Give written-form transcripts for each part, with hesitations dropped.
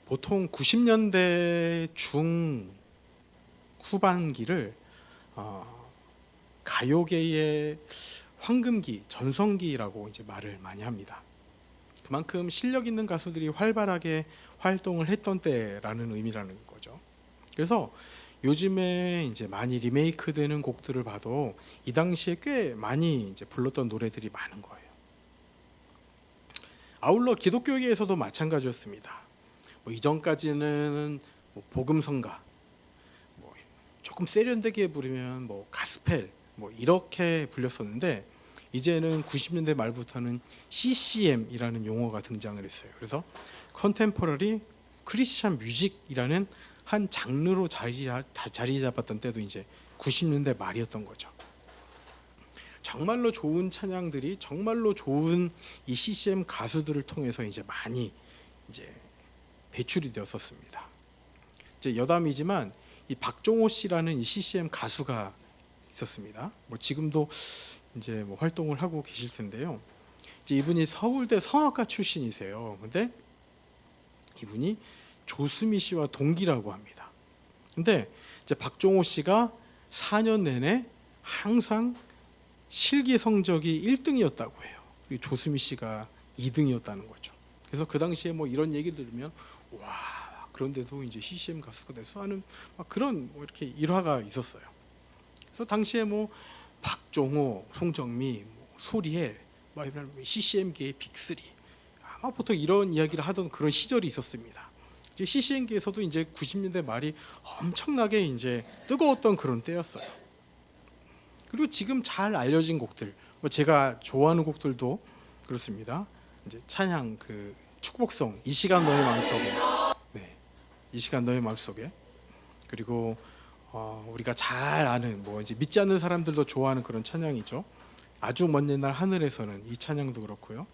보통 90년대 후반기를 가요계의 황금기, 전성기라고 이제 말을 많이 합니다. 그만큼 실력 있는 가수들이 활발하게 활동을 했던 때라는 의미라는 거죠. 그래서 요즘에 이제 많이 리메이크되는 곡들을 봐도 이 당시에 꽤 많이 이제 불렀던 노래들이 많은 거예요. 아울러 기독교계에서도 마찬가지였습니다. 뭐 이전까지는 뭐 복음성가, 뭐 조금 세련되게 부르면 뭐 가스펠, 뭐 이렇게 불렸었는데 이제는 90년대 말부터는 CCM이라는 용어가 등장을 했어요. 그래서 컨템포러리 크리스찬 뮤직이라는 한 장르로 자리 잡았던 때도 이제 90년대 말이었던 거죠. 정말로 좋은 찬양들이 정말로 좋은 이 CCM 가수들을 통해서 이제 많이 이제 배출이 되었었습니다. 이제 여담이지만 이 박종호 씨라는 이 CCM 가수가 있었습니다. 뭐 지금도 이제 뭐 활동을 하고 계실 텐데요. 이제 이분이 서울대 성악과 출신이세요. 근데 이분이 조수미 씨와 동기라고 합니다. 근데 이제 박종호 씨가 4년 내내 항상 실기 성적이 1등이었다고 해요. 그리고 조수미 씨가 2등이었다는 거죠. 그래서 그 당시에 뭐 이런 얘기 들으면 와, 그런데도 이제 CCM 가수가 돼서 하는 막 그런 뭐 이렇게 일화가 있었어요. 그래서 당시에 뭐 박종호, 송정미, 뭐 소리엘, 뭐 이런 CCM계의 빅3 아마 보통 이런 이야기를 하던 그런 시절이 있었습니다. 이제 CCM계에서도 이제 90년대 말이 엄청나게 이제 뜨거웠던 그런 때였어요. 그리고 지금 잘 알려진 곡들, 뭐 제가 좋아하는 곡들도 그렇습니다. 이제 찬양 그 축복성 이 시간 너의 마음속에, 네, 이 시간 너의 마음속에, 그리고 우리가 잘 아는 뭐 이제 믿지 않는 사람들도 좋아하는 그런 찬양이죠. 아주 먼 옛날 하늘에서는 이 찬양도 그렇고요.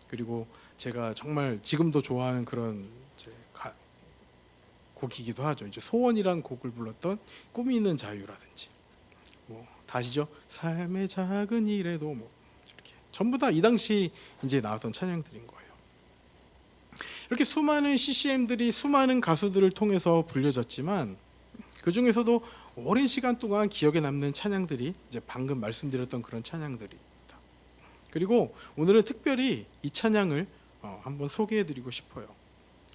그리고 제가 정말 지금도 좋아하는 그런 이제 곡이기도 하죠. 이제 소원이란 곡을 불렀던 꿈이 있는 자유라든지, 뭐 다시죠. 삶의 작은 일에도 뭐 이렇게 전부 다 이 당시 이제 나왔던 찬양들인 거예요. 이렇게 수많은 CCM들이 수많은 가수들을 통해서 불려졌지만 그 중에서도 오랜 시간 동안 기억에 남는 찬양들이 이제 방금 말씀드렸던 그런 찬양들입니다. 그리고 오늘은 특별히 이 찬양을 한번 소개해드리고 싶어요.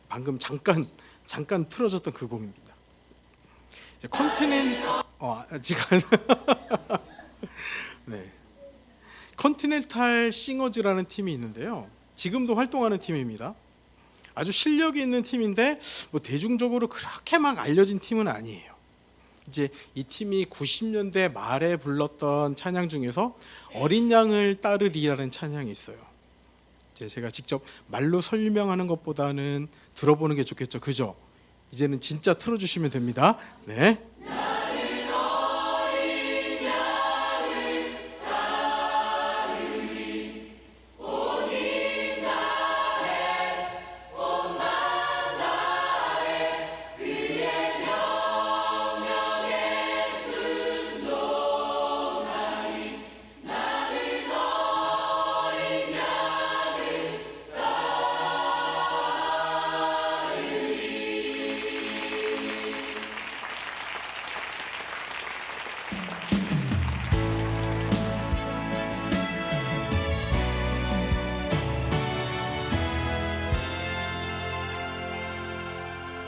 방금 잠깐 틀어졌던 그 곡입니다. 네, 컨티넨탈 싱어즈라는 팀이 있는데요. 지금도 활동하는 팀입니다. 아주 실력이 있는 팀인데 뭐 대중적으로 그렇게 막 알려진 팀은 아니에요. 이제 이 팀이 90년대 말에 불렀던 찬양 중에서 어린 양을 따르리라는 찬양이 있어요. 이제 제가 직접 말로 설명하는 것보다는 들어보는 게 좋겠죠, 그죠? 이제는 진짜 틀어주시면 됩니다. 네.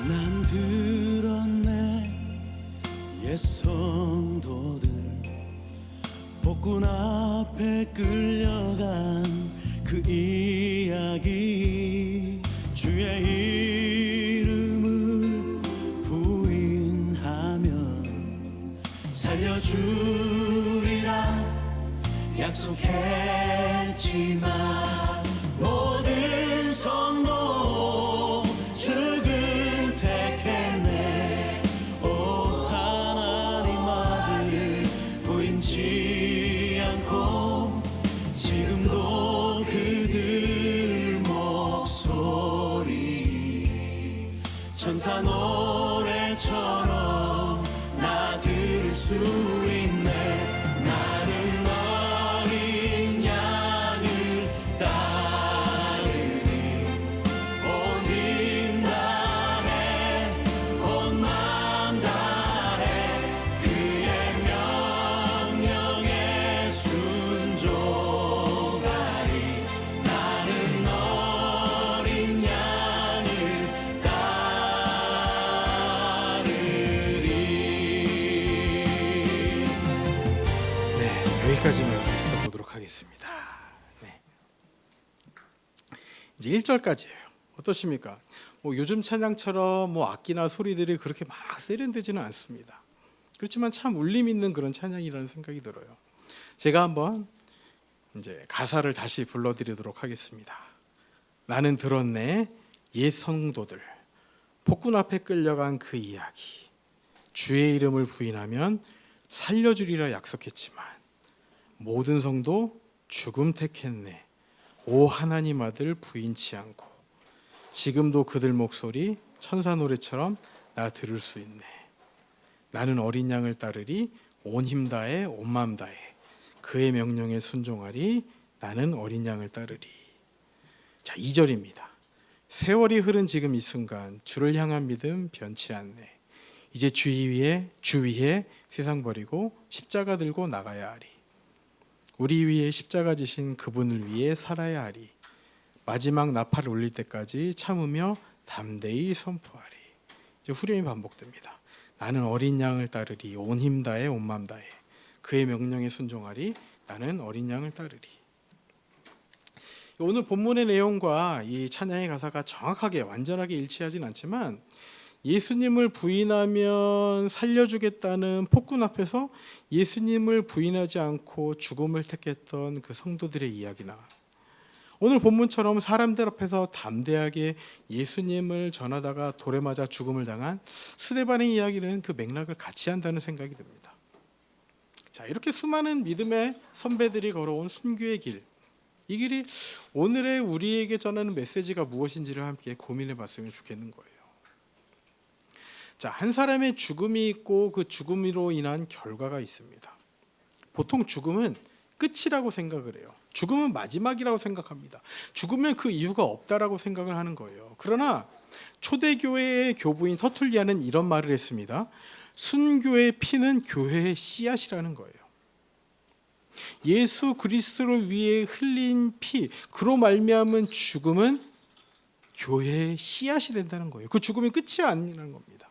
난 들었네 옛 성도들 복군 앞에 끌려간 그 이야기 주의 이름을 부인하면 살려주리라 약속했지만 모든 성도 죽음 택했네. 오 하나님 아들 보이지 않고 지금도 그들 목소리 천사 노래처럼 나 들을 수 있네. 나는 어린 양을 따르니 온 힘 다 이제 1절까지예요. 어떠십니까? 뭐 요즘 찬양처럼 뭐 악기나 소리들이 그렇게 막 세련되지는 않습니다. 그렇지만 참 울림 있는 그런 찬양이라는 생각이 들어요. 제가 한번 이제 가사를 다시 불러드리도록 하겠습니다. 나는 들었네 옛 성도들 폭군 앞에 끌려간 그 이야기. 주의 이름을 부인하면 살려주리라 약속했지만 모든 성도 죽음 택했네. 오 하나님 아들 부인치 않고 지금도 그들 목소리 천사 노래처럼 나 들을 수 있네. 나는 어린 양을 따르리 온 힘 다해 온 마음 다해 그의 명령에 순종하리 나는 어린 양을 따르리. 자, 2절입니다. 세월이 흐른 지금 이 순간 주를 향한 믿음 변치 않네. 이제 주 위에 세상 버리고 십자가 들고 나가야 하리. 우리 위에 십자가 지신 그분을 위해 살아야 하리. 마지막 나팔을 울릴 때까지 참으며 담대히 선포하리. 이제 후렴이 반복됩니다. 나는 어린 양을 따르리 온 힘 다해 온 마음 다해 그의 명령에 순종하리 나는 어린 양을 따르리. 오늘 본문의 내용과 이 찬양의 가사가 정확하게 완전하게 일치하진 않지만 예수님을 부인하면 살려주겠다는 폭군 앞에서 예수님을 부인하지 않고 죽음을 택했던 그 성도들의 이야기나 오늘 본문처럼 사람들 앞에서 담대하게 예수님을 전하다가 돌에 맞아 죽음을 당한 스데반의 이야기는 그 맥락을 같이 한다는 생각이 듭니다. 자, 이렇게 수많은 믿음의 선배들이 걸어온 순교의 길, 이 길이 오늘의 우리에게 전하는 메시지가 무엇인지를 함께 고민해 봤으면 좋겠는 거예요. 자, 한 사람의 죽음이 있고 그 죽음으로 인한 결과가 있습니다. 보통 죽음은 끝이라고 생각을 해요. 죽음은 마지막이라고 생각합니다. 죽으면 그 이유가 없다라고 생각을 하는 거예요. 그러나 초대교회의 교부인 터툴리아는 이런 말을 했습니다. 순교의 피는 교회의 씨앗이라는 거예요. 예수 그리스도를 위해 흘린 피, 그로 말미암은 죽음은 교회의 씨앗이 된다는 거예요. 그 죽음이 끝이 아니라는 겁니다.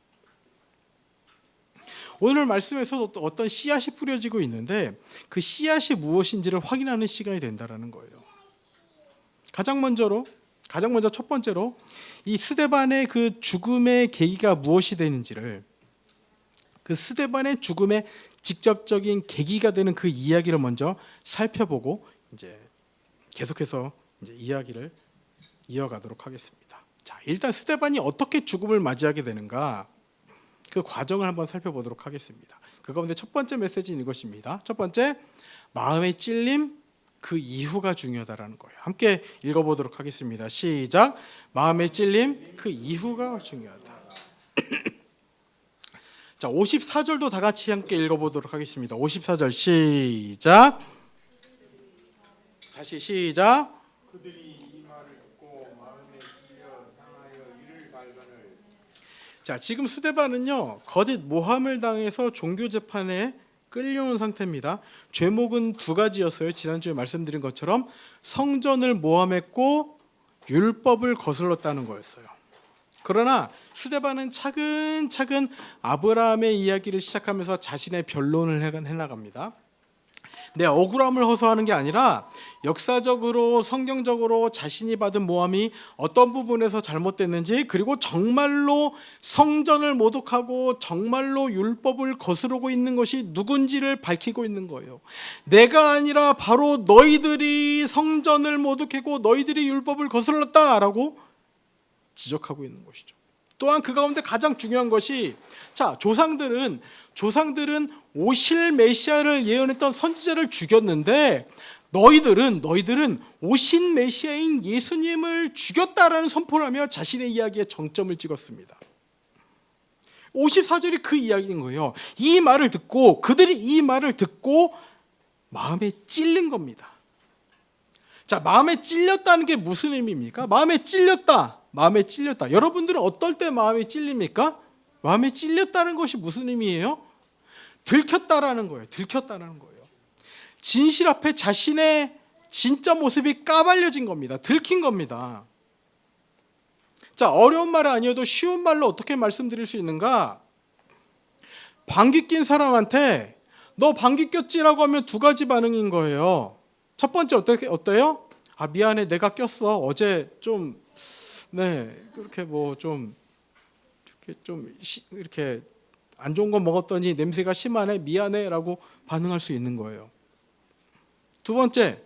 오늘 말씀에서도 어떤 씨앗이 뿌려지고 있는데 그 씨앗이 무엇인지를 확인하는 시간이 된다는 거예요. 가장 먼저 첫 번째로 이 스데반의 그 죽음의 계기가 무엇이 되는지를, 그 스데반의 죽음의 직접적인 계기가 되는 그 이야기를 먼저 살펴보고 이제 계속해서 이제 이야기를 이어가도록 하겠습니다. 자, 일단 스데반이 어떻게 죽음을 맞이하게 되는가, 그 과정을 한번 살펴보도록 하겠습니다. 그 가운데 첫 번째 메시지는 이것입니다. 첫 번째, 마음의 찔림, 그 이후가 중요하다라는 거예요. 함께 읽어보도록 하겠습니다. 시작. 마음의 찔림, 그 이후가 중요하다. 자, 54절도 다 같이 함께 읽어보도록 하겠습니다. 54절 시작. 다시 시작. 그들이 이 말을 듣고 마음에 찔려 향하여 이를 발견을. 자, 지금 스데반은요 거짓 모함을 당해서 종교 재판에 끌려온 상태입니다. 죄목은 두 가지였어요. 지난주에 말씀드린 것처럼 성전을 모함했고 율법을 거슬렀다는 거였어요. 그러나 스데반은 차근차근 아브라함의 이야기를 시작하면서 자신의 변론을 해나갑니다. 내 억울함을 호소하는 게 아니라 역사적으로 성경적으로 자신이 받은 모함이 어떤 부분에서 잘못됐는지, 그리고 정말로 성전을 모독하고 정말로 율법을 거스르고 있는 것이 누군지를 밝히고 있는 거예요. 내가 아니라 바로 너희들이 성전을 모독하고 너희들이 율법을 거슬렀다라고 지적하고 있는 것이죠. 또한 그 가운데 가장 중요한 것이, 자, 조상들은 오실 메시아를 예언했던 선지자를 죽였는데 너희들은 오신 메시아인 예수님을 죽였다라는 선포를 하며 자신의 이야기에 정점을 찍었습니다. 54절이 그 이야기인 거예요. 그들이 이 말을 듣고 마음에 찔린 겁니다. 자, 마음에 찔렸다는 게 무슨 의미입니까? 마음에 찔렸다. 여러분들은 어떨 때 마음에 찔립니까? 마음에 찔렸다는 것이 무슨 의미예요? 들켰다라는 거예요. 진실 앞에 자신의 진짜 모습이 까발려진 겁니다. 들킨 겁니다. 자, 어려운 말이 아니어도 쉬운 말로 어떻게 말씀드릴 수 있는가? 방귀 낀 사람한테 너 방귀 꼈지라고 하면 두 가지 반응인 거예요. 첫 번째 어때요? 아 미안해 내가 꼈어 어제 좀 그렇게 뭐 좀 이렇게 안 좋은 거 먹었더니 냄새가 심하네 미안해라고 반응할 수 있는 거예요. 두 번째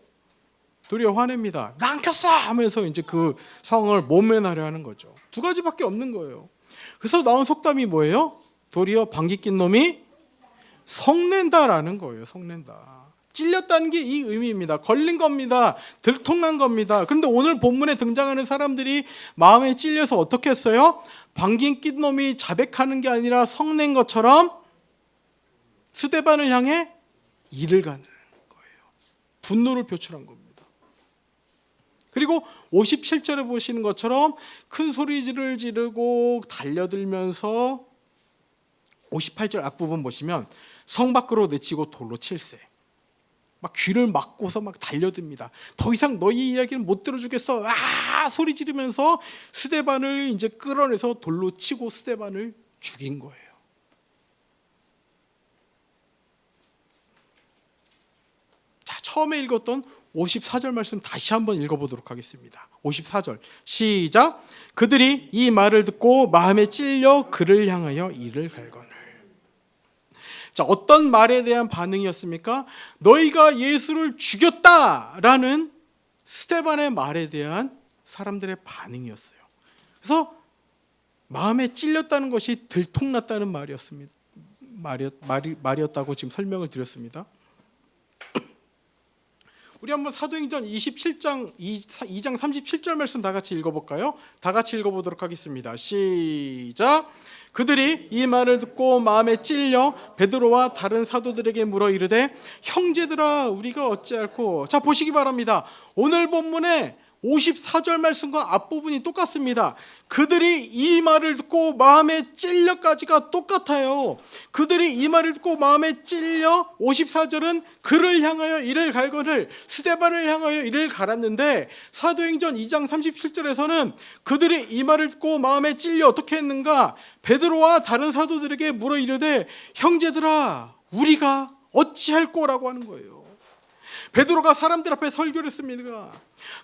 도리어 화냅니다. 나 안 켰어 하면서 이제 그 상황을 모면하려 하는 거죠. 두 가지밖에 없는 거예요. 그래서 나온 속담이 뭐예요? 도리어 방귀 낀 놈이 성낸다라는 거예요. 성낸다. 찔렸다는 게 이 의미입니다. 걸린 겁니다. 들통난 겁니다. 그런데 오늘 본문에 등장하는 사람들이 마음에 찔려서 어떻게 했어요? 방귀 낀 놈이 자백하는 게 아니라 성낸 것처럼 스데반을 향해 이를 가는 거예요. 분노를 표출한 겁니다. 그리고 57절에 보시는 것처럼 큰 소리를 지르고 달려들면서 58절 앞부분 보시면 성 밖으로 내치고 돌로 칠세. 막 귀를 막고서 막 달려듭니다. 더 이상 너희 이야기는 못 들어주겠어. 아 소리 지르면서 스데반을 이제 끌어내서 돌로 치고 스데반을 죽인 거예요. 자, 처음에 읽었던 54절 말씀 다시 한번 읽어보도록 하겠습니다. 54절 시작. 그들이 이 말을 듣고 마음에 찔려 그를 향하여 이를 갈거늘. 자, 어떤 말에 대한 반응이었습니까? 너희가 예수를 죽였다라는 스데반의 말에 대한 사람들의 반응이었어요. 그래서 마음에 찔렸다는 것이 들통났다는 말이었다고 지금 설명을 드렸습니다. 우리 한번 사도행전 27장 2장 37절 말씀 다 같이 읽어볼까요? 다 같이 읽어보도록 하겠습니다. 시작. 그들이 이 말을 듣고 마음에 찔려 베드로와 다른 사도들에게 물어 이르되 형제들아 우리가 어찌할꼬. 자 보시기 바랍니다. 오늘 본문에 54절 말씀과 앞부분이 똑같습니다. 그들이 이 말을 듣고 마음에 찔려까지가 똑같아요. 그들이 이 말을 듣고 마음에 찔려 54절은 그를 향하여 이를 갈거늘 스데반을 향하여 이를 갈았는데 사도행전 2장 37절에서는 그들이 이 말을 듣고 마음에 찔려 어떻게 했는가? 베드로와 다른 사도들에게 물어 이르되 형제들아 우리가 어찌할꼬라고 하는 거예요. 베드로가 사람들 앞에 설교를 했습니다.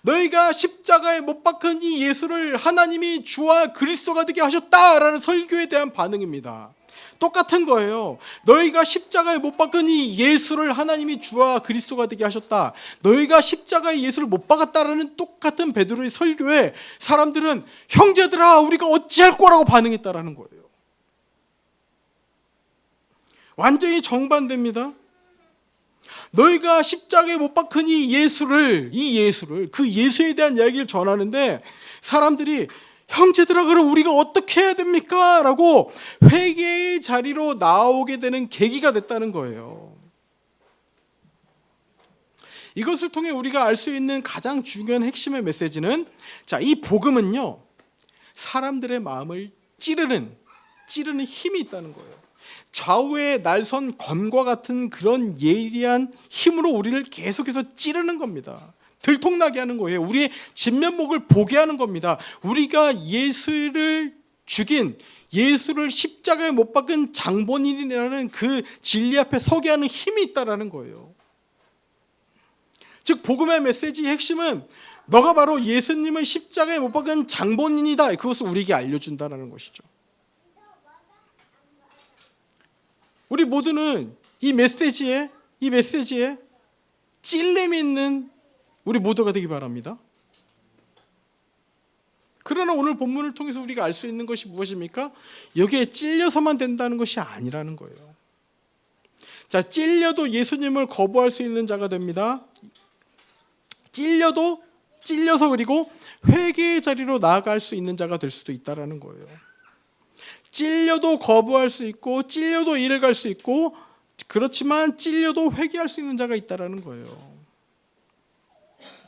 너희가 십자가에 못 박힌 이 예수를 하나님이 주와 그리스도가 되게 하셨다라는 설교에 대한 반응입니다. 똑같은 거예요. 너희가 십자가에 못 박힌 이 예수를 하나님이 주와 그리스도가 되게 하셨다. 너희가 십자가에 예수를 못 박았다라는 똑같은 베드로의 설교에 사람들은 형제들아 우리가 어찌할 거라고 반응했다라는 거예요. 완전히 정반대입니다. 너희가 십자가에 못 박힌 이 예수를 그 예수에 대한 이야기를 전하는데 사람들이 형제들아 그럼 우리가 어떻게 해야 됩니까? 라고 회개의 자리로 나오게 되는 계기가 됐다는 거예요. 이것을 통해 우리가 알 수 있는 가장 중요한 핵심의 메시지는 자, 이 복음은요 사람들의 마음을 찌르는 힘이 있다는 거예요. 좌우의 날선 검과 같은 그런 예리한 힘으로 우리를 계속해서 찌르는 겁니다. 들통나게 하는 거예요. 우리의 진면목을 보게 하는 겁니다. 우리가 예수를 죽인 예수를 십자가에 못 박은 장본인이라는 그 진리 앞에 서게 하는 힘이 있다라는 거예요. 즉 복음의 메시지의 핵심은 너가 바로 예수님을 십자가에 못 박은 장본인이다. 그것을 우리에게 알려준다는 것이죠. 우리 모두는 이 메시지에 찔림이 있는 우리 모두가 되기 바랍니다. 그러나 오늘 본문을 통해서 우리가 알 수 있는 것이 무엇입니까? 여기에 찔려서만 된다는 것이 아니라는 거예요. 자, 찔려도 예수님을 거부할 수 있는 자가 됩니다. 찔려서 그리고 회개의 자리로 나아갈 수 있는 자가 될 수도 있다라는 거예요. 찔려도 거부할 수 있고 찔려도 이를 갈 수 있고 그렇지만 찔려도 회개할 수 있는 자가 있다라는 거예요.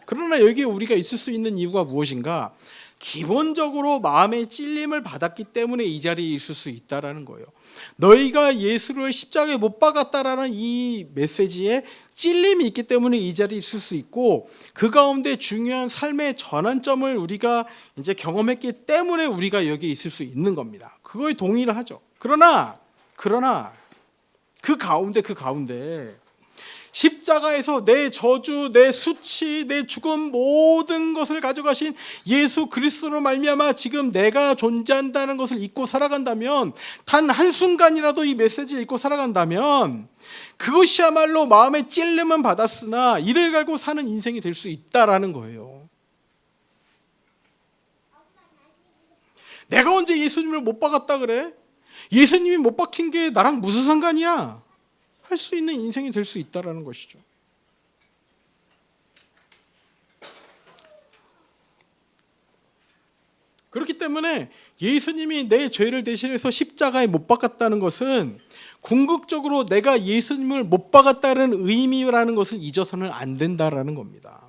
그러나 여기에 우리가 있을 수 있는 이유가 무엇인가? 기본적으로 마음의 찔림을 받았기 때문에 이 자리에 있을 수 있다라는 거예요. 너희가 예수를 십자가에 못 박았다라는 이 메시지에 찔림이 있기 때문에 이 자리에 있을 수 있고 그 가운데 중요한 삶의 전환점을 우리가 이제 경험했기 때문에 우리가 여기에 있을 수 있는 겁니다. 그거에 동의를 하죠. 그러나 그 가운데 십자가에서 내 저주, 내 수치, 내 죽음 모든 것을 가져가신 예수 그리스도로 말미암아 지금 내가 존재한다는 것을 잊고 살아간다면, 단 한순간이라도 이 메시지를 잊고 살아간다면 그것이야말로 마음에 찔림은 받았으나 이를 갈고 사는 인생이 될 수 있다라는 거예요. 내가 언제 예수님을 못 박았다 그래? 예수님이 못 박힌 게 나랑 무슨 상관이야? 할 수 있는 인생이 될 수 있다라는 것이죠. 그렇기 때문에 예수님이 내 죄를 대신해서 십자가에 못 박았다는 것은 궁극적으로 내가 예수님을 못 박았다는 의미라는 것을 잊어서는 안 된다라는 겁니다.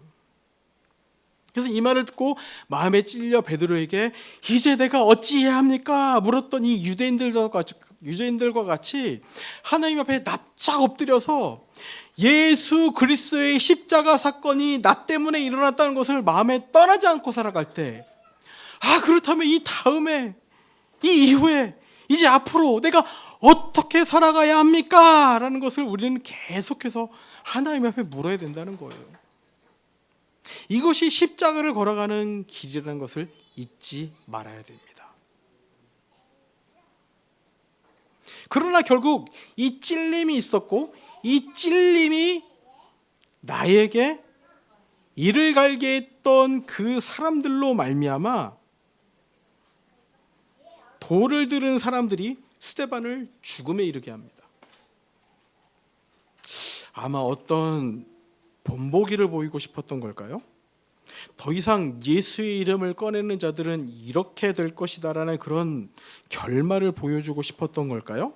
그래서 이 말을 듣고 마음에 찔려 베드로에게 이제 내가 어찌해야 합니까? 물었던 이 유대인들과 같이 하나님 앞에 납작 엎드려서 예수 그리스도의 십자가 사건이 나 때문에 일어났다는 것을 마음에 떠나지 않고 살아갈 때, 그렇다면 이 다음에, 이 이후에, 이제 앞으로 내가 어떻게 살아가야 합니까? 라는 것을 우리는 계속해서 하나님 앞에 물어야 된다는 거예요. 이것이 십자가를 걸어가는 길이라는 것을 잊지 말아야 됩니다. 그러나 결국 이 찔림이 있었고, 이 찔림이 나에게 이를 갈게 했던 그 사람들로 말미암아 돌을 들은 사람들이 스데반을 죽음에 이르게 합니다. 아마 어떤 본보기를 보이고 싶었던 걸까요? 더 이상 예수의 이름을 꺼내는 자들은 이렇게 될 것이다라는 그런 결말을 보여주고 싶었던 걸까요?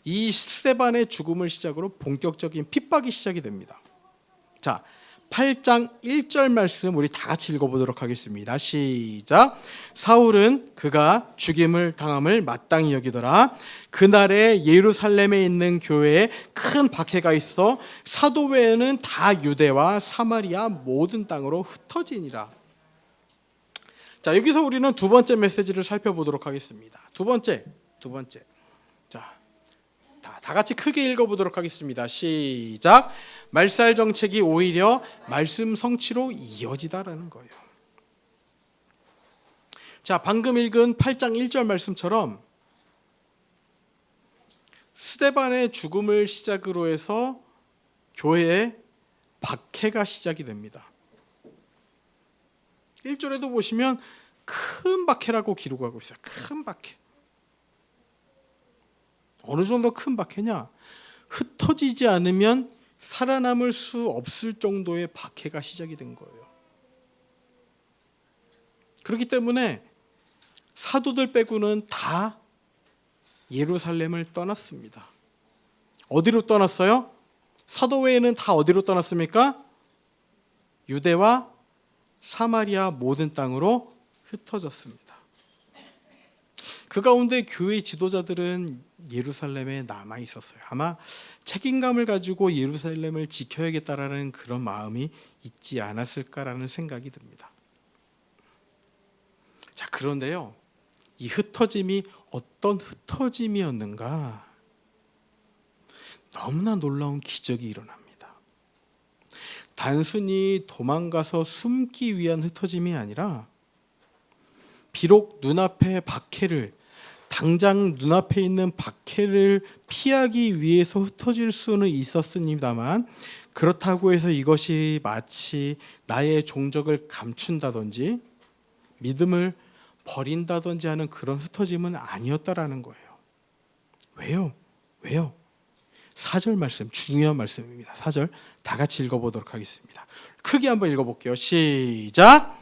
이 스데반의 죽음을 시작으로 본격적인 핍박이 시작이 됩니다. 자, 8장 1절 말씀 우리 다 같이 읽어보도록 하겠습니다. 시작. 사울은 그가 죽임을 당함을 마땅히 여기더라. 그날에 예루살렘에 있는 교회에 큰 박해가 있어 사도 외에는 다 유대와 사마리아 모든 땅으로 흩어지니라. 자, 여기서 우리는 두 번째 메시지를 살펴보도록 하겠습니다. 두 번째. 자, 다 같이 크게 읽어보도록 하겠습니다. 시작. 말살 정책이 오히려 말씀 성취로 이어지다라는 거예요. 자, 방금 읽은 8장 1절 말씀처럼 스데반의 죽음을 시작으로 해서 교회에 박해가 시작이 됩니다. 1절에도 보시면 큰 박해라고 기록하고 있어요. 큰 박해. 어느 정도 큰 박해냐? 흩어지지 않으면 살아남을 수 없을 정도의 박해가 시작이 된 거예요. 그렇기 때문에 사도들 빼고는 다 예루살렘을 떠났습니다. 어디로 떠났어요? 사도 외에는 다 어디로 떠났습니까? 유대와 사마리아 모든 땅으로 흩어졌습니다. 그 가운데 교회 지도자들은 예루살렘에 남아 있었어요. 아마 책임감을 가지고 예루살렘을 지켜야겠다라는 그런 마음이 있지 않았을까라는 생각이 듭니다. 자, 그런데요, 이 흩어짐이 어떤 흩어짐이었는가? 너무나 놀라운 기적이 일어납니다. 단순히 도망가서 숨기 위한 흩어짐이 아니라 비록 눈앞에 박해를, 당장 눈앞에 있는 박해를 피하기 위해서 흩어질 수는 있었습니다만, 그렇다고 해서 이것이 마치 나의 종적을 감춘다든지 믿음을 버린다든지 하는 그런 흩어짐은 아니었다라는 거예요. 왜요? 4절 말씀, 중요한 말씀입니다. 4절 다 같이 읽어보도록 하겠습니다. 크게 한번 읽어볼게요. 시작.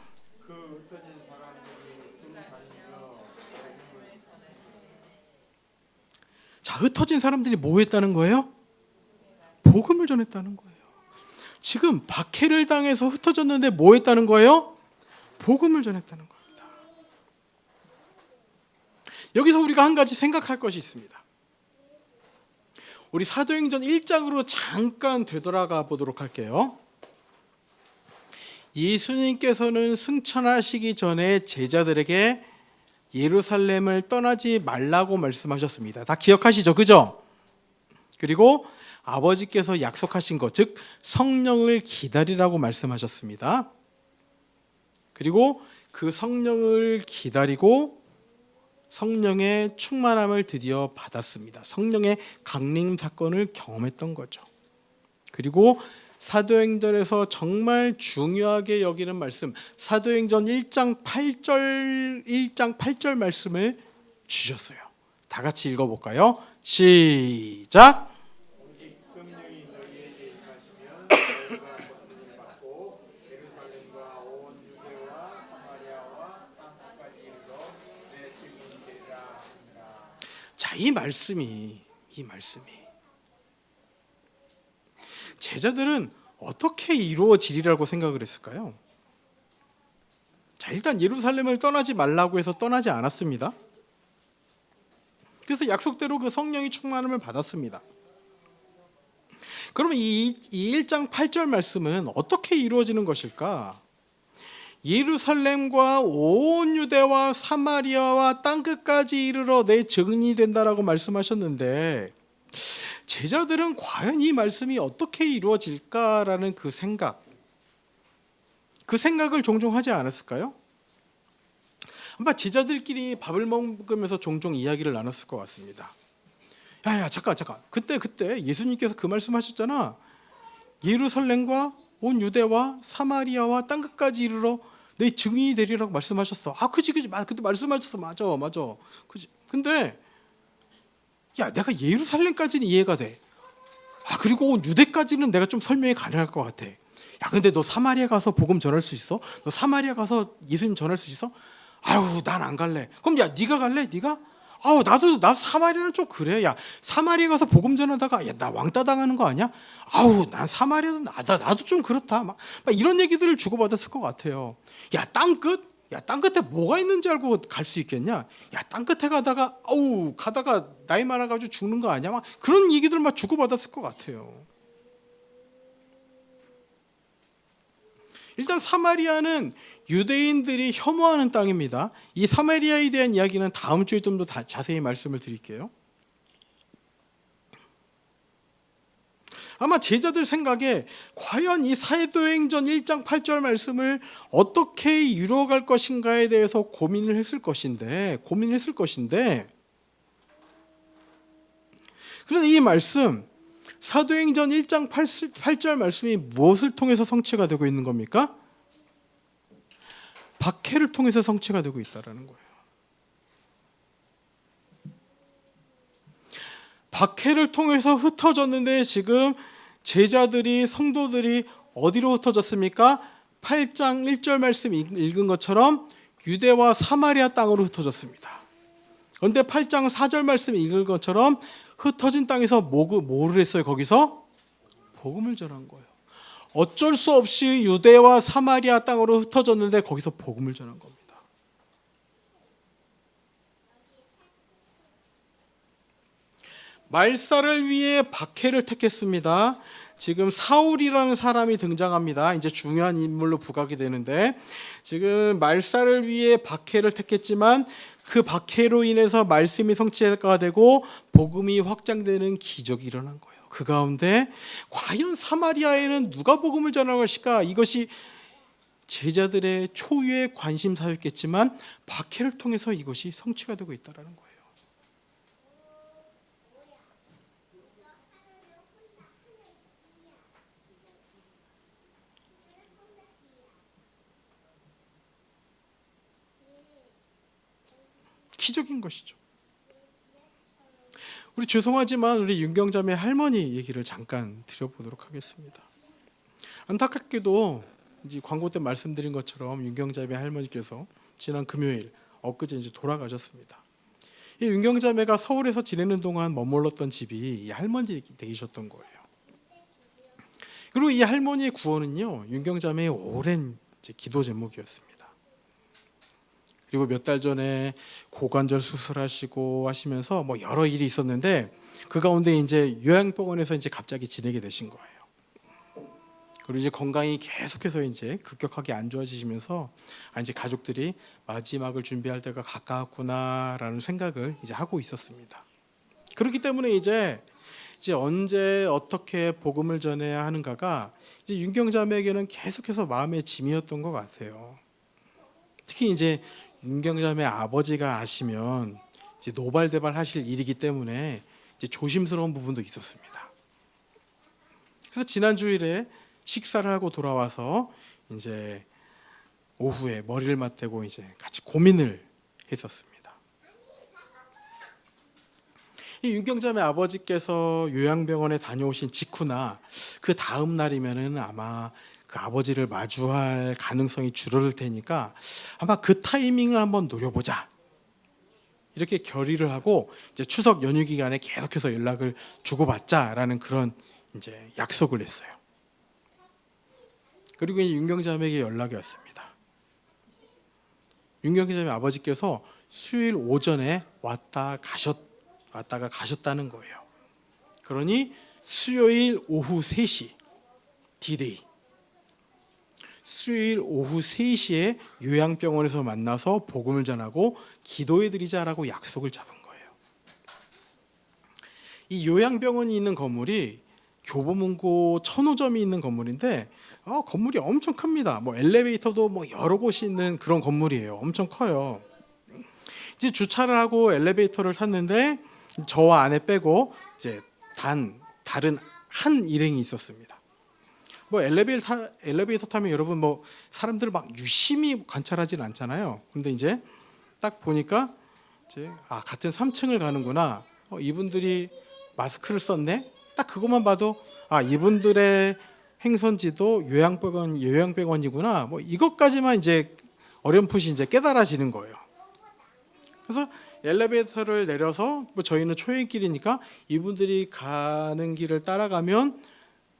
자, 흩어진 사람들이 뭐 했다는 거예요? 복음을 전했다는 거예요. 지금 박해를 당해서 흩어졌는데 뭐 했다는 거예요? 복음을 전했다는 겁니다. 여기서 우리가 한 가지 생각할 것이 있습니다. 우리 사도행전 1장으로 잠깐 되돌아가 보도록 할게요. 예수님께서는 승천하시기 전에 제자들에게 예루살렘을 떠나지 말라고 말씀하셨습니다. 다 기억하시죠? 그죠? 그리고 아버지께서 약속하신 것, 즉 성령을 기다리라고 말씀하셨습니다. 그리고 그 성령을 기다리고 성령의 충만함을 드디어 받았습니다. 성령의 강림 사건을 경험했던 거죠. 그리고 사도행전에서 정말 중요하게 여기는 말씀, 사도행전 1장 8절 말씀을 주셨어요. 다 같이 읽어볼까요? 시작. 오직 성령이 너희에게 임하시면 너희가 권능을 받고 예루살렘과 온 유대와 사마리아와 땅 끝까지 이르러 내 증인이 되리라 하니라. 자, 이 말씀이 제자들은 어떻게 이루어지리라고 생각을 했을까요? 자, 일단 예루살렘을 떠나지 말라고 해서 떠나지 않았습니다. 그래서 약속대로 그 성령이 충만함을 받았습니다. 그러면 이 1장 8절 말씀은 어떻게 이루어지는 것일까? 예루살렘과 온 유대와 사마리아와 땅끝까지 이르러 내 증인이 된다라고 말씀하셨는데 제자들은 과연 이 말씀이 어떻게 이루어질까라는 그 생각을 종종 하지 않았을까요? 아마 제자들끼리 밥을 먹으면서 종종 이야기를 나눴을 것 같습니다. 야야 잠깐 그때 예수님께서 그 말씀하셨잖아. 예루살렘과 온 유대와 사마리아와 땅끝까지 이르러 내 증인이 되리라고 말씀하셨어. 아 그지 그때 말씀하셨어. 맞아 그지. 근데 야 내가 예루살렘까지는 이해가 돼. 아 그리고 온 유대까지는 내가 좀 설명이 가능할 것 같아. 야 근데 너 사마리아 가서 복음 전할 수 있어? 너 사마리아 가서 예수님 전할 수 있어? 아유 난 안 갈래. 그럼 야 네가 갈래? 네가? 아우 나도 사마리아는 좀 그래. 야 사마리아 가서 복음 전하다가 야 나 왕따 당하는 거 아니야? 아우 난 사마리아는 나도 좀 그렇다. 막 이런 얘기들을 주고받았을 것 같아요. 야 땅끝? 야 땅끝에 뭐가 있는지 알고 갈 수 있겠냐? 야 땅끝에 가다가 나이 많아가지고 죽는 거 아니야? 막 그런 얘기들 막 주고받았을 것 같아요. 일단 사마리아는 유대인들이 혐오하는 땅입니다. 이 사마리아에 대한 이야기는 다음 주에 좀 더 자세히 말씀을 드릴게요. 아마 제자들 생각에 과연 이 사도행전 1장 8절 말씀을 어떻게 이루어갈 것인가에 대해서 고민을 했을 것인데 그런데 이 말씀 사도행전 1장 8절 말씀이 무엇을 통해서 성취가 되고 있는 겁니까? 박해를 통해서 성취가 되고 있다는 거예요. 박해를 통해서 흩어졌는데 지금 제자들이 성도들이 어디로 흩어졌습니까? 8장 1절 말씀 읽은 것처럼 유대와 사마리아 땅으로 흩어졌습니다. 그런데 8장 4절 말씀 읽은 것처럼 흩어진 땅에서 뭐를 했어요? 거기서 복음을 전한 거예요. 어쩔 수 없이 유대와 사마리아 땅으로 흩어졌는데 거기서 복음을 전한 겁니다. 말살을 위해 박해를 택했습니다. 지금 사울이라는 사람이 등장합니다. 이제 중요한 인물로 부각이 되는데 지금 말살을 위해 박해를 택했지만 그 박해로 인해서 말씀이 성취가 되고 복음이 확장되는 기적이 일어난 거예요. 그 가운데 과연 사마리아에는 누가 복음을 전할 것일까? 이것이 제자들의 초유의 관심사였겠지만 박해를 통해서 이것이 성취가 되고 있다는 거예요. 기적인 것이죠. 우리 죄송하지만 우리 윤경자매 할머니 얘기를 잠깐 드려보도록 하겠습니다. 안타깝게도 이제 광고 때 말씀드린 것처럼 윤경자매 할머니께서 지난 금요일 엊그제 이제 돌아가셨습니다. 이 윤경자매가 서울에서 지내는 동안 머물렀던 집이 이 할머니 댁이셨던 거예요. 그리고 이 할머니의 구원은요 윤경자매의 오랜 기도 제목이었습니다. 그리고 몇 달 전에 고관절 수술하시고 하시면서 뭐 여러 일이 있었는데 그 가운데 이제 요양병원에서 이제 갑자기 지내게 되신 거예요. 그리고 이제 건강이 계속해서 이제 급격하게 안 좋아지시면서 이제 가족들이 마지막을 준비할 때가 가까웠구나라는 생각을 이제 하고 있었습니다. 그렇기 때문에 이제 이제 언제 어떻게 복음을 전해야 하는가가 이제 윤경자매에게는 계속해서 마음의 짐이었던 것 같아요. 특히 이제 윤경자매 아버지가 아시면 이제 노발대발하실 일이기 때문에 이제 조심스러운 부분도 있었습니다. 그래서 지난 주일에 식사를 하고 돌아와서 이제 오후에 머리를 맞대고 이제 같이 고민을 했었습니다. 이 윤경자매 아버지께서 요양병원에 다녀오신 직후나 그 다음 날이면은 아마 그 아버지를 마주할 가능성이 줄어들 테니까 아마 그 타이밍을 한번 노려보자. 이렇게 결의를 하고 이제 추석 연휴 기간에 계속해서 연락을 주고받자라는 그런 이제 약속을 했어요. 그리고 이제 윤경자매에게 연락이 왔습니다. 윤경자매 아버지께서 수요일 오전에 왔다가 가셨다는 거예요. 그러니 수요일 오후 3시 D-Day. 수요일 오후 3시에 요양병원에서 만나서 복음을 전하고 기도해드리자라고 약속을 잡은 거예요. 이 요양병원이 있는 건물이 교보문고 천호점이 있는 건물인데 건물이 엄청 큽니다. 뭐 엘리베이터도 뭐 여러 곳이 있는 그런 건물이에요. 엄청 커요. 이제 주차를 하고 엘리베이터를 탔는데 저와 아내 빼고 이제 다른 한 일행이 있었습니다. 뭐 엘리베이터 타면 여러분 뭐 사람들을 막 유심히 관찰하지는 않잖아요. 근데 이제 딱 보니까 이제 같은 3층을 가는구나. 이분들이 마스크를 썼네. 딱 그것만 봐도 이분들의 행선지도 요양병원이구나. 뭐 이것까지만 이제 어렴풋이 이제 깨달아지는 거예요. 그래서 엘리베이터를 내려서 뭐 저희는 초행길이니까 이분들이 가는 길을 따라가면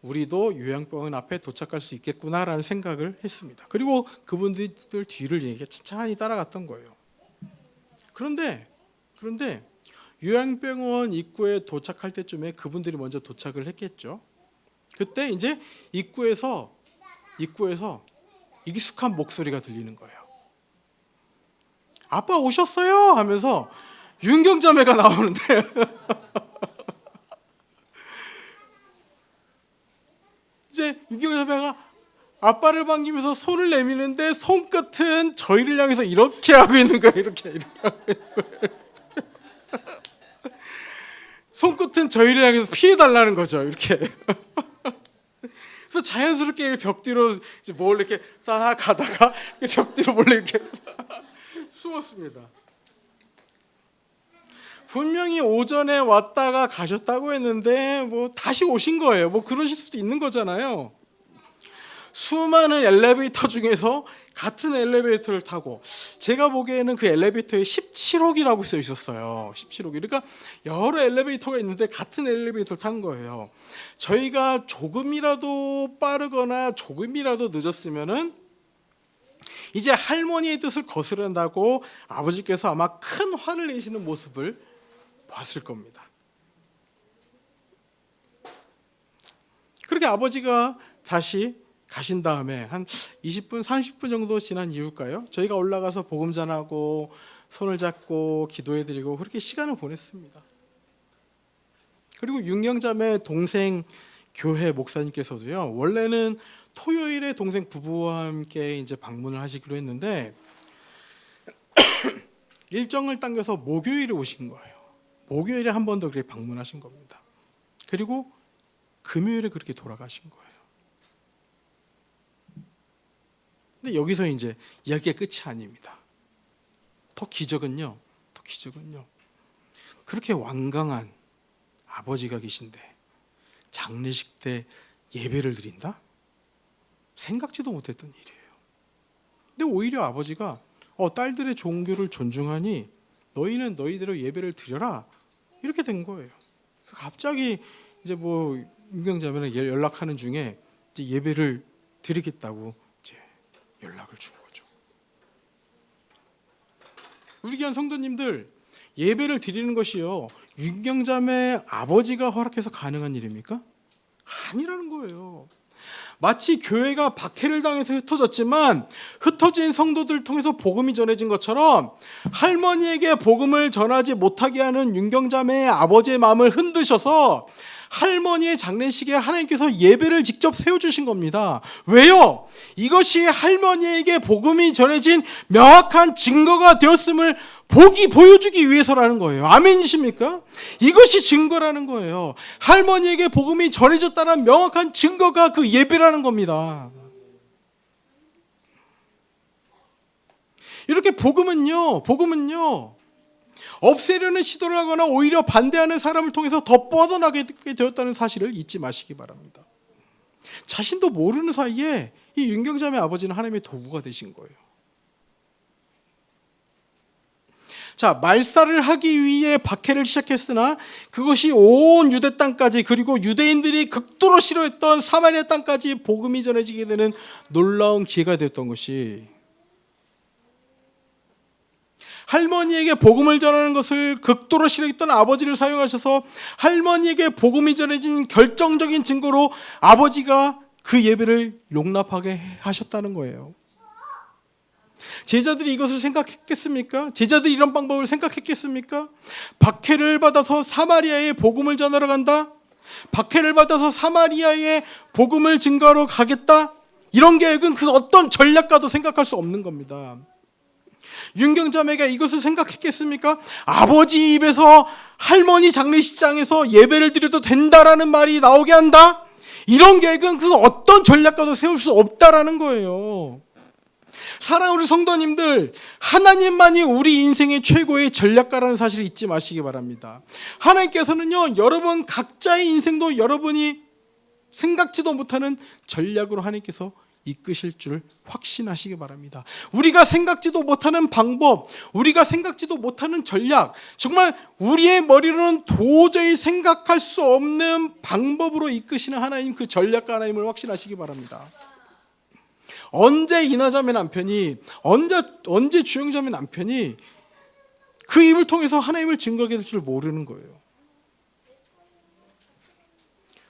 우리도 요양병원 앞에 도착할 수 있겠구나라는 생각을 했습니다. 그리고 그분들 뒤를 이렇게 천천히 따라갔던 거예요. 그런데 요양병원 입구에 도착할 때쯤에 그분들이 먼저 도착을 했겠죠. 그때 이제 입구에서 익숙한 목소리가 들리는 거예요. 아빠 오셨어요? 하면서 윤경자매가 나오는데 이제 윤경자매가 아빠를 반기면서 손을 내미는데 손끝은 저희를 향해서 이렇게 하고 있는 거예요. 이렇게 하고 있는 거예요. 손끝은 저희를 향해서 피해달라는 거죠. 이렇게. 그래서 자연스럽게 벽 뒤로 이제 몰래 이렇게 딱 가다가 벽 뒤로 몰래 이렇게 숨었습니다. 분명히 오전에 왔다가 가셨다고 했는데 뭐 다시 오신 거예요. 뭐 그러실 수도 있는 거잖아요. 수많은 엘리베이터 중에서 같은 엘리베이터를 타고 제가 보기에는 그 엘리베이터에 17호기라고 써 있었어요. 17호기. 그러니까 여러 엘리베이터가 있는데 같은 엘리베이터를 탄 거예요. 저희가 조금이라도 빠르거나 조금이라도 늦었으면은 이제 할머니의 뜻을 거스른다고 아버지께서 아마 큰 화를 내시는 모습을 봤을 겁니다. 그렇게 아버지가 다시 가신 다음에 한 20분, 30분 정도 지난 이후일까요? 저희가 올라가서 복음 전하고 손을 잡고 기도해드리고 그렇게 시간을 보냈습니다. 그리고 윤경자매 동생 교회 목사님께서도요. 원래는 토요일에 동생 부부와 함께 이제 방문을 하시기로 했는데 일정을 당겨서 목요일에 오신 거예요. 목요일에 한 번 더 그렇게 방문하신 겁니다. 그리고 금요일에 그렇게 돌아가신 거예요. 근데 여기서 이제 이야기가 끝이 아닙니다. 더 기적은요. 그렇게 완강한 아버지가 계신데 장례식 때 예배를 드린다? 생각지도 못했던 일이에요. 근데 오히려 아버지가 딸들의 종교를 존중하니 너희는 너희대로 예배를 드려라 이렇게 된 거예요. 갑자기 이제 뭐 윤경자매는 연락하는 중에 이제 예배를 드리겠다고 이제 연락을 준 거죠. 우리 귀한 성도님들, 예배를 드리는 것이요 윤경자매 아버지가 허락해서 가능한 일입니까? 아니라는 거예요. 마치 교회가 박해를 당해서 흩어졌지만 흩어진 성도들을 통해서 복음이 전해진 것처럼 할머니에게 복음을 전하지 못하게 하는 윤경자매의 아버지의 마음을 흔드셔서 할머니의 장례식에 하나님께서 예배를 직접 세워주신 겁니다. 왜요? 이것이 할머니에게 복음이 전해진 명확한 증거가 되었음을 보여주기 위해서라는 거예요. 아멘이십니까? 이것이 증거라는 거예요. 할머니에게 복음이 전해졌다는 명확한 증거가 그 예배라는 겁니다. 이렇게 복음은요, 없애려는 시도를 하거나 오히려 반대하는 사람을 통해서 더 뻗어나게 되었다는 사실을 잊지 마시기 바랍니다. 자신도 모르는 사이에 이 윤경자매 아버지는 하나님의 도구가 되신 거예요. 자, 말살을 하기 위해 박해를 시작했으나 그것이 온 유대 땅까지, 그리고 유대인들이 극도로 싫어했던 사마리아 땅까지 복음이 전해지게 되는 놀라운 기회가 되었던 것이, 할머니에게 복음을 전하는 것을 극도로 싫어했던 아버지를 사용하셔서 할머니에게 복음이 전해진 결정적인 증거로 아버지가 그 예배를 용납하게 하셨다는 거예요. 제자들이 이것을 생각했겠습니까? 제자들이 이런 방법을 생각했겠습니까? 박해를 받아서 사마리아에 복음을 전하러 간다? 박해를 받아서 사마리아에 복음을 증거하러 가겠다? 이런 계획은 그 어떤 전략과도 생각할 수 없는 겁니다. 윤경자매가 이것을 생각했겠습니까? 아버지 입에서 할머니 장례식장에서 예배를 드려도 된다라는 말이 나오게 한다? 이런 계획은 그 어떤 전략과도 세울 수 없다라는 거예요. 사랑하는 성도님들, 하나님만이 우리 인생의 최고의 전략가라는 사실을 잊지 마시기 바랍니다. 하나님께서는요, 여러분 각자의 인생도 여러분이 생각지도 못하는 전략으로 하나님께서 이끄실 줄 확신하시기 바랍니다. 우리가 생각지도 못하는 방법, 우리가 생각지도 못하는 전략, 정말 우리의 머리로는 도저히 생각할 수 없는 방법으로 이끄시는 하나님, 그 전략가 하나님을 확신하시기 바랍니다. 언제 이나자매 남편이, 언제 주영자매 남편이 그 입을 통해서 하나님을 증거하게 될 줄 모르는 거예요.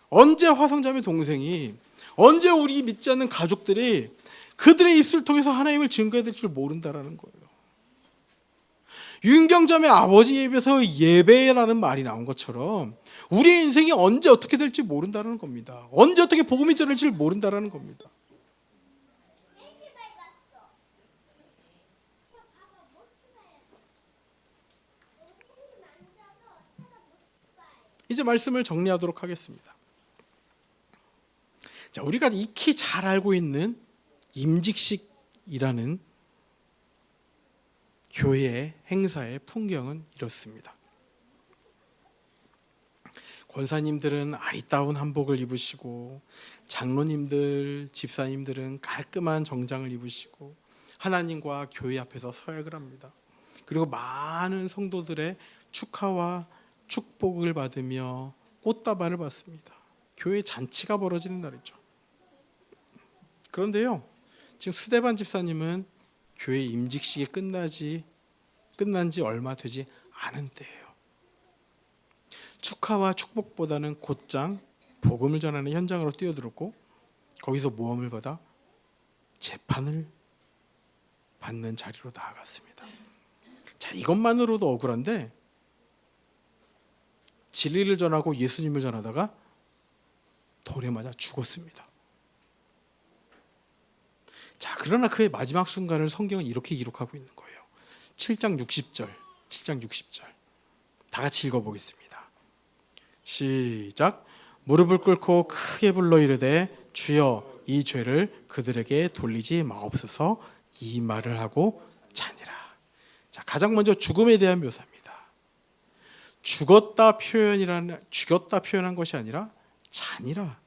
언제 화성자매 동생이, 언제 우리 믿지 않는 가족들이 그들의 입술을 통해서 하나님을 증거해야 될 줄 모른다라는 거예요. 윤경자매 아버지 입에서 예배라는 말이 나온 것처럼 우리의 인생이 언제 어떻게 될지 모른다는 겁니다. 언제 어떻게 복음이 전해질지 모른다는 겁니다. 이제 말씀을 정리하도록 하겠습니다. 자, 우리가 익히 잘 알고 있는 임직식이라는 교회의 행사의 풍경은 이렇습니다. 권사님들은 아리따운 한복을 입으시고, 장로님들, 집사님들은 깔끔한 정장을 입으시고 하나님과 교회 앞에서 서약을 합니다. 그리고 많은 성도들의 축하와 축복을 받으며 꽃다발을 받습니다. 교회 잔치가 벌어지는 날이죠. 그런데요, 지금 스데반 집사님은 교회 임직식이 끝난 지 얼마 되지 않은 때예요. 축하와 축복보다는 곧장 복음을 전하는 현장으로 뛰어들었고, 거기서 모험을 받아 재판을 받는 자리로 나아갔습니다. 자, 이것만으로도 억울한데, 진리를 전하고 예수님을 전하다가 돌에 맞아 죽었습니다. 자, 그러나 그의 마지막 순간을 성경은 이렇게 기록하고 있는 거예요. 7장 60절. 다 같이 읽어보겠습니다. 시작. 무릎을 꿇고 크게 불러 이르되 주여 이 죄를 그들에게 돌리지 마옵소서. 이 말을 하고 자니라. 자, 가장 먼저 죽음에 대한 묘사입니다. 죽었다 표현한 것이 아니라 자니라,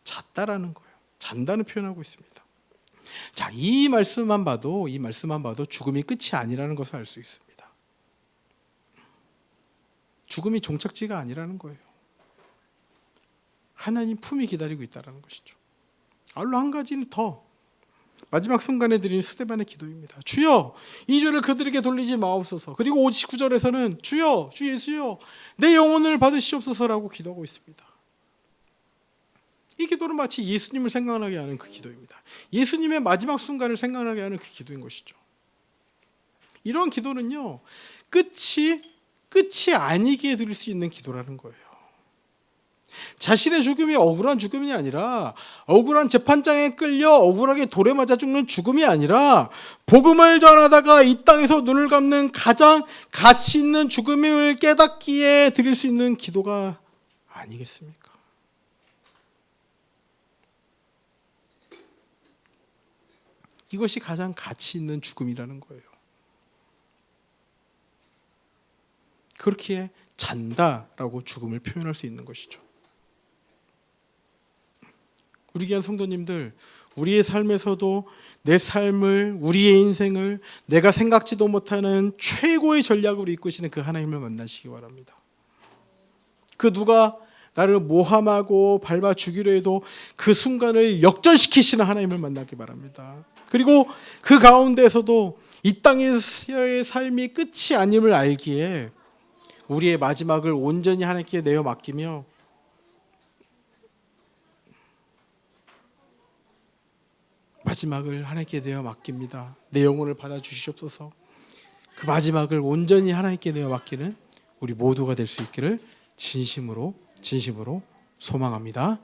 잤다라는 거예요. 잔다는 표현하고 있습니다. 자, 이 말씀만 봐도 죽음이 끝이 아니라는 것을 알 수 있습니다. 죽음이 종착지가 아니라는 거예요. 하나님 품이 기다리고 있다는 것이죠. 아울러 한 가지는 더, 마지막 순간에 드리는 스데반의 기도입니다. 주여 이 죄를 그들에게 돌리지 마옵소서. 그리고 59절에서는 주여, 주 예수여 내 영혼을 받으시옵소서라고 기도하고 있습니다. 이 기도는 마치 예수님을 생각나게 하는 그 기도입니다. 예수님의 마지막 순간을 생각나게 하는 그 기도인 것이죠. 이런 기도는요, 끝이 아니게 드릴 수 있는 기도라는 거예요. 자신의 죽음이 억울한 죽음이 아니라 억울한 재판장에 끌려 억울하게 돌에 맞아 죽는 죽음이 아니라 복음을 전하다가 이 땅에서 눈을 감는 가장 가치 있는 죽음임을 깨닫기에 드릴 수 있는 기도가 아니겠습니까? 이것이 가장 가치 있는 죽음이라는 거예요. 그렇기에 잔다라고 죽음을 표현할 수 있는 것이죠. 우리 귀한 성도님들, 우리의 삶에서도 내 삶을, 우리의 인생을 내가 생각지도 못하는 최고의 전략으로 이끄시는 그 하나님을 만나시기 바랍니다. 그 누가 나를 모함하고 밟아 죽이려 해도 그 순간을 역전시키시는 하나님을 만나기 바랍니다. 그리고 그 가운데에서도 이 땅에서의 삶이 끝이 아님을 알기에 우리의 마지막을 온전히 하나님께 내어 맡기며 마지막을 하나님께 내어 맡깁니다. 내 영혼을 받아주시옵소서. 그 마지막을 온전히 하나님께 내어 맡기는 우리 모두가 될 수 있기를 진심으로 소망합니다.